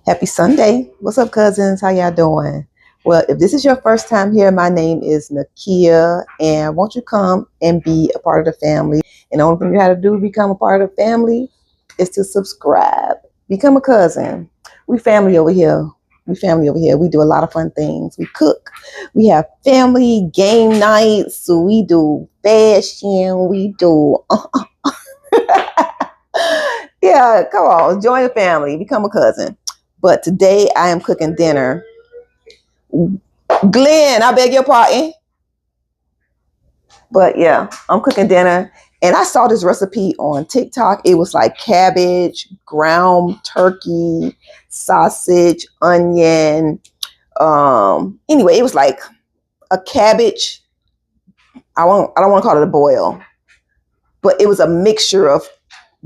Happy Sunday. What's up, cousins? How y'all doing? Well, if this is your first time here, my name is Nakia, and won't you come and be a part of the family? And the only thing you have to do to become a part of the family is to subscribe. Become a cousin. We family over here. We do a lot of fun things. We cook. We have family game nights. So we do fashion. We do. Yeah, come on. Join the family. Become a cousin. But today I am cooking dinner. Glenn, I beg your pardon. But yeah, I'm cooking dinner. And I saw this recipe on TikTok. It was like cabbage, ground turkey, sausage, onion. Anyway, it was like a cabbage. I don't want to call it a boil, but it was a mixture of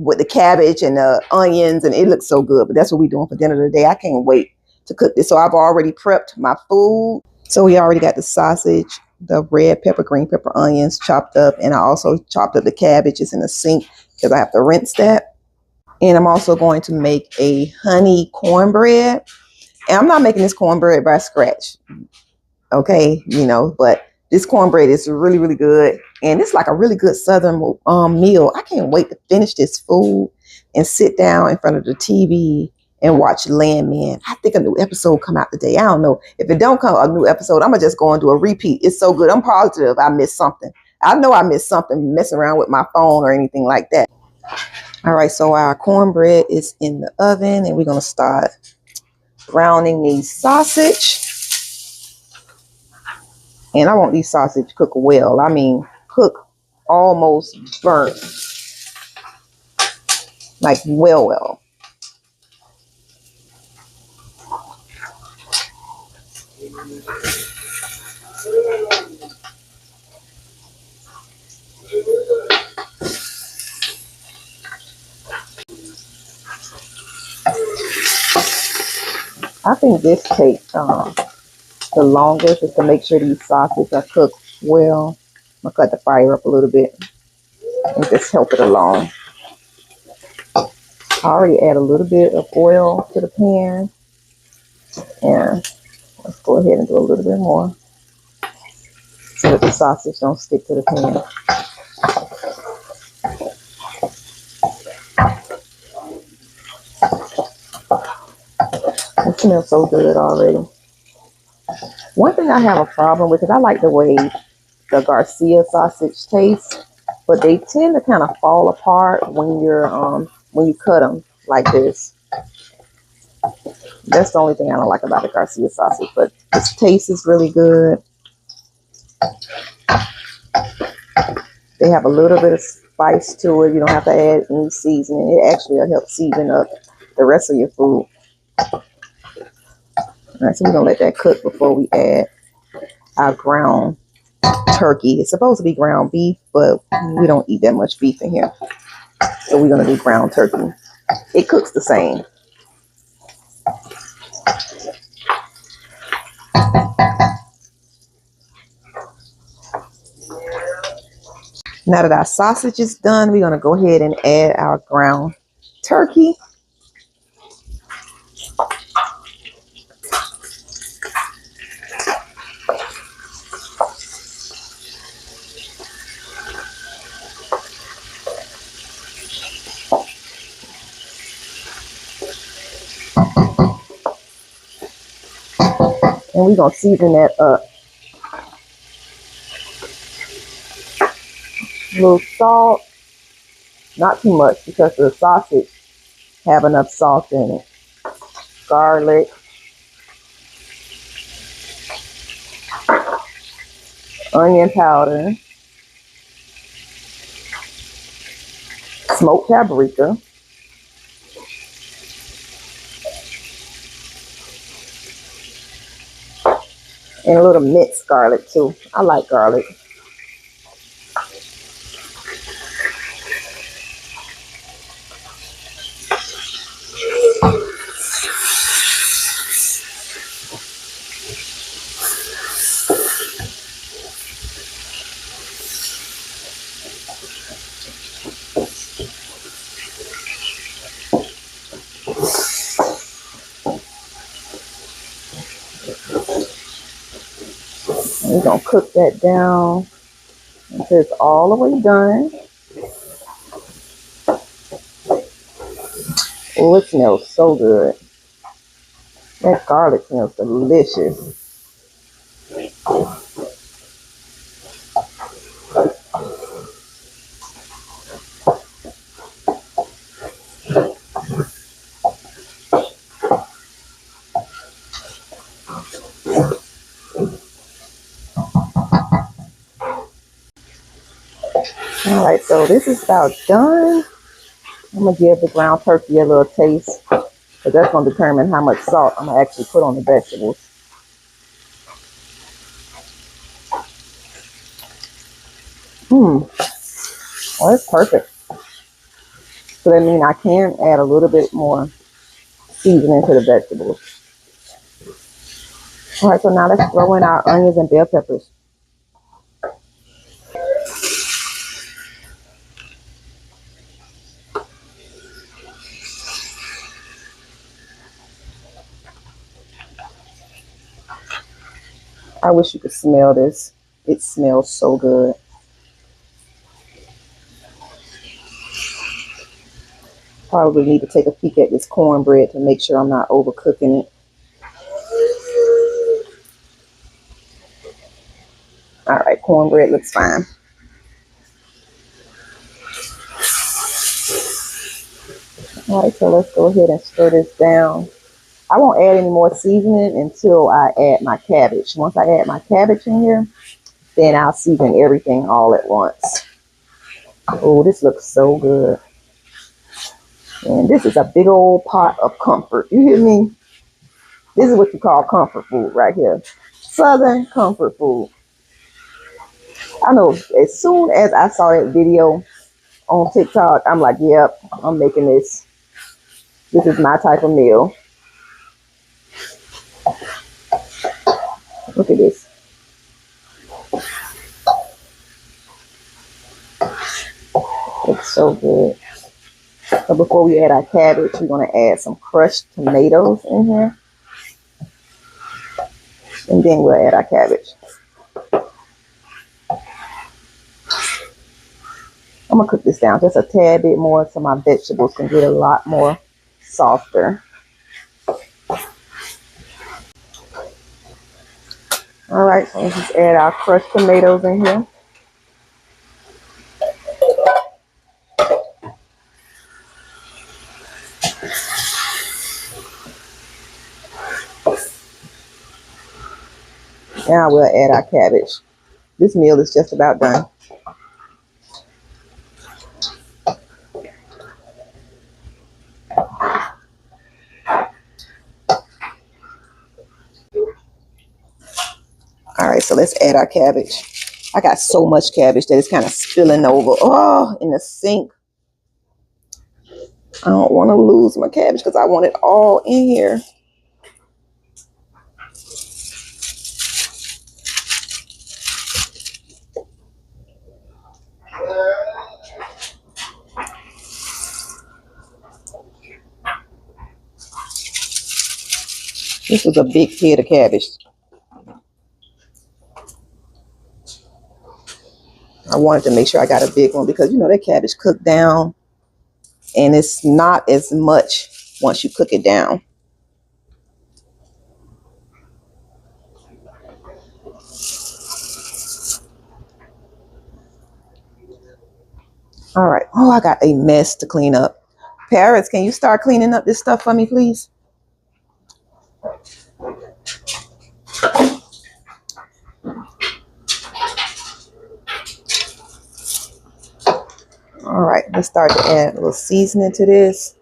with the cabbage and the onions, and it looks so good. But that's what we're doing for dinner today. I can't wait to cook this. So I've already prepped my food. So we already got the sausage, the red pepper, green pepper, onions chopped up, and I also chopped up the cabbages in the sink because I have to rinse that. And I'm also going to make a honey cornbread. And I'm not making this cornbread by scratch, okay? But this cornbread is really, really good. And it's like a really good Southern meal. I can't wait to finish this food and sit down in front of the TV and watch Landman. I think a new episode come out today. I don't know. If it don't come a new episode, I'm going to just go and do a repeat. It's so good. I'm positive I missed something. I know I missed something messing around with my phone or anything like that. All right, so our cornbread is in the oven, and we're going to start browning these sausage. And I want these sausage cook well. I mean, cook almost burnt. Like well. I think this takes the longest is to make sure these sausages are cooked well. I'm going to cut the fire up a little bit and just help it along. I already add a little bit of oil to the pan. And let's go ahead and do a little bit more so that the sausage don't stick to the pan. It smells so good already. One thing I have a problem with is I like the way the Garcia sausage tastes, but they tend to kind of fall apart when you cut them like this. That's the only thing I don't like about the Garcia sausage, but its taste is really good. They have a little bit of spice to it. You don't have to add any seasoning. It actually will help season up the rest of your food. All right, so we're going to let that cook before we add our ground turkey. It's supposed to be ground beef, but we don't eat that much beef in here. So we're going to do ground turkey. It cooks the same. Now that our sausage is done, we're going to go ahead and add our ground turkey. And we're going to season that up. A little salt, not too much because the sausage have enough salt in it. Garlic. Onion powder. Smoked paprika. And a little minced garlic too. I like garlic. We're gonna cook that down until it's all the way done. Oh, it smells so good. That garlic smells delicious. All right, so this is about done. I'm gonna give the ground turkey a little taste, because that's gonna determine how much salt I'm gonna actually put on the vegetables. Well, that's perfect. So that means I can add a little bit more seasoning to the vegetables. All right, so now let's throw in our onions and bell peppers. I wish you could smell this. It smells so good. Probably need to take a peek at this cornbread to make sure I'm not overcooking it. All right, cornbread looks fine. All right, so let's go ahead and stir this down. I won't add any more seasoning until I add my cabbage. Once I add my cabbage in here, then I'll season everything all at once. Oh, this looks so good. And this is a big old pot of comfort. You hear me? This is what you call comfort food right here. Southern comfort food. I know as soon as I saw that video on TikTok, I'm like, yep, I'm making this. This is my type of meal. Look at this. It's so good. So before we add our cabbage, we're going to add some crushed tomatoes in here. And then we'll add our cabbage. I'm going to cook this down just a tad bit more so my vegetables can get a lot more softer. All right, so let's just add our crushed tomatoes in here. Now we'll add our cabbage. This meal is just about done. All right, so let's add our cabbage. I got so much cabbage that it's kind of spilling over. Oh, in the sink. I don't want to lose my cabbage because I want it all in here. This was a big head of cabbage. I wanted to make sure I got a big one because, you know, that cabbage cooked down and it's not as much once you cook it down. All right. Oh, I got a mess to clean up. Parrots, can you start cleaning up this stuff for me, please? All right, let's start to add a little seasoning to this.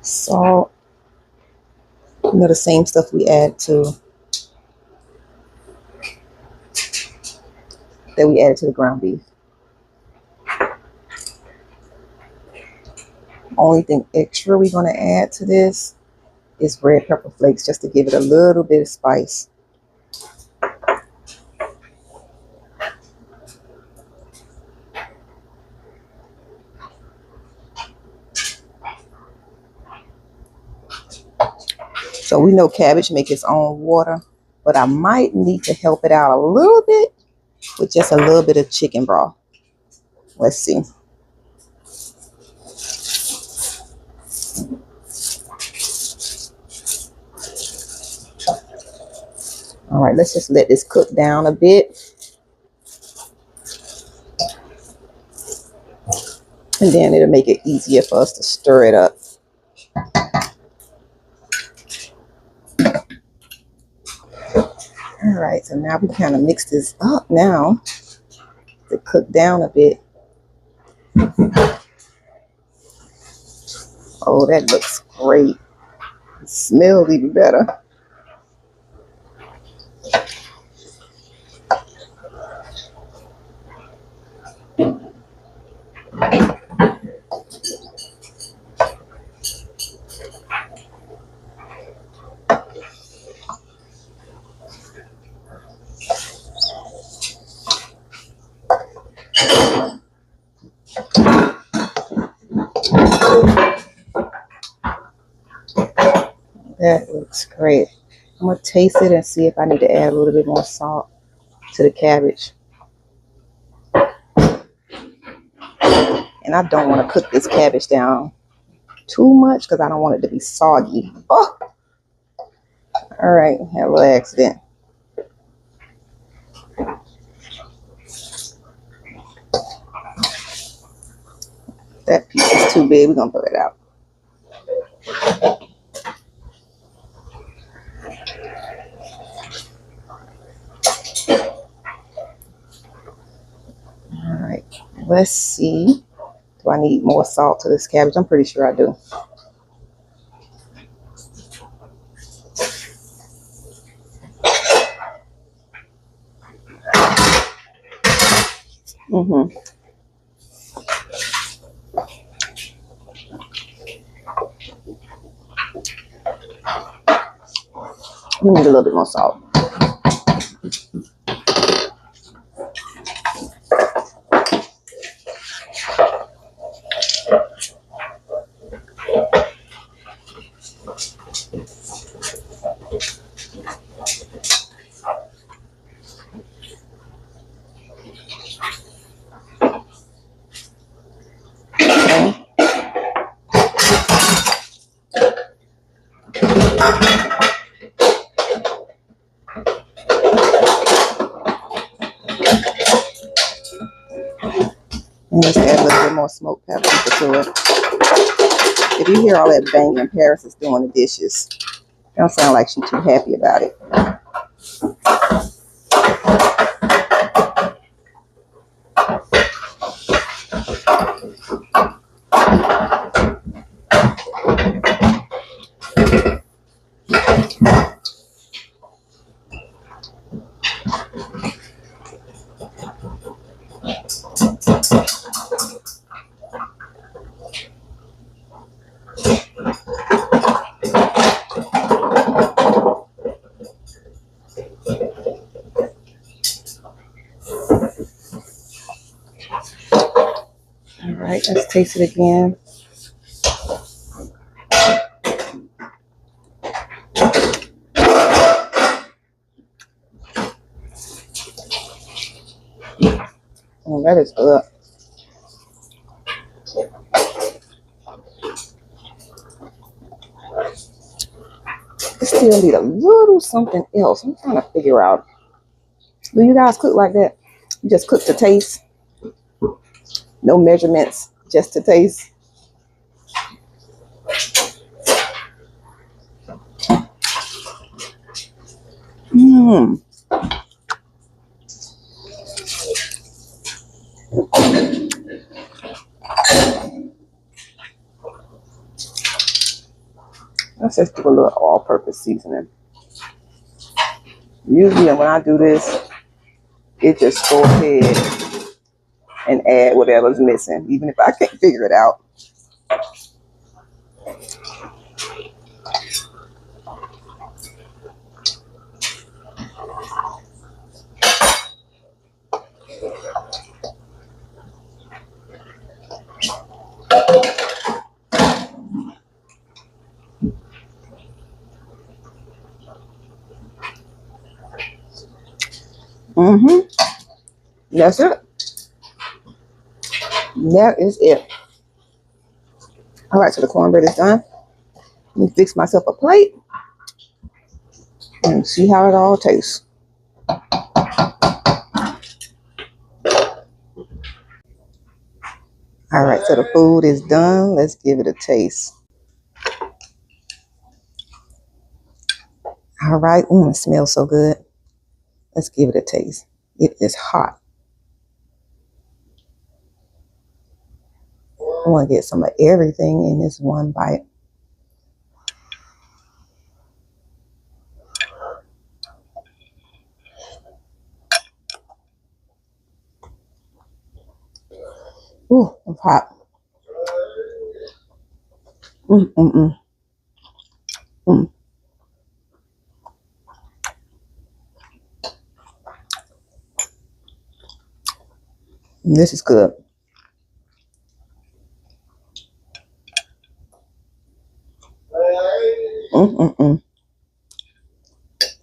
Salt. You know, the same stuff we add to that we added to the ground beef. Only thing extra we're going to add to this is red pepper flakes just to give it a little bit of spice. So we know cabbage make its own water, but I might need to help it out a little bit with just a little bit of chicken broth. Let's see. All right, let's just let this cook down a bit. And then it'll make it easier for us to stir it up. All right, so now we kind of mix this up now to cook down a bit. Oh, that looks great. It smells even better. That looks great. I'm going to taste it and see if I need to add a little bit more salt to the cabbage. And I don't want to cook this cabbage down too much because I don't want it to be soggy. Oh, all right, had a little accident. That piece is too big. We're going to throw it out. All right, let's see. Do I need more salt to this cabbage? I'm pretty sure I do. We need a little bit more salt. And let's add a little bit more smoked paprika to it. If you hear all that banging, Paris is doing the dishes. It don't sound like she's too happy about it. All right, let's taste it again. Oh, that is good. I still need a little something else. I'm trying to figure out. Do you guys cook like that? You just cook to taste? No measurements, just to taste? Let's just do a little all-purpose seasoning. Usually when I do this, it just go ahead and add whatever's missing, even if I can't figure it out. Mm-hmm. That's it. That is it. All right, so the cornbread is done. Let me fix myself a plate and see how it all tastes. All right, so the food is done. Let's give it a taste. All right, it smells so good. Let's give it a taste. It is hot. I want to get some of everything in this one bite. Ooh, it's hot. Mm, mm, mm, mm. This is good. Mm, mm, mm.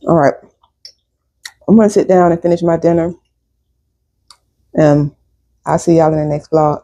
All right. I'm going to sit down and finish my dinner. And I'll see y'all in the next vlog.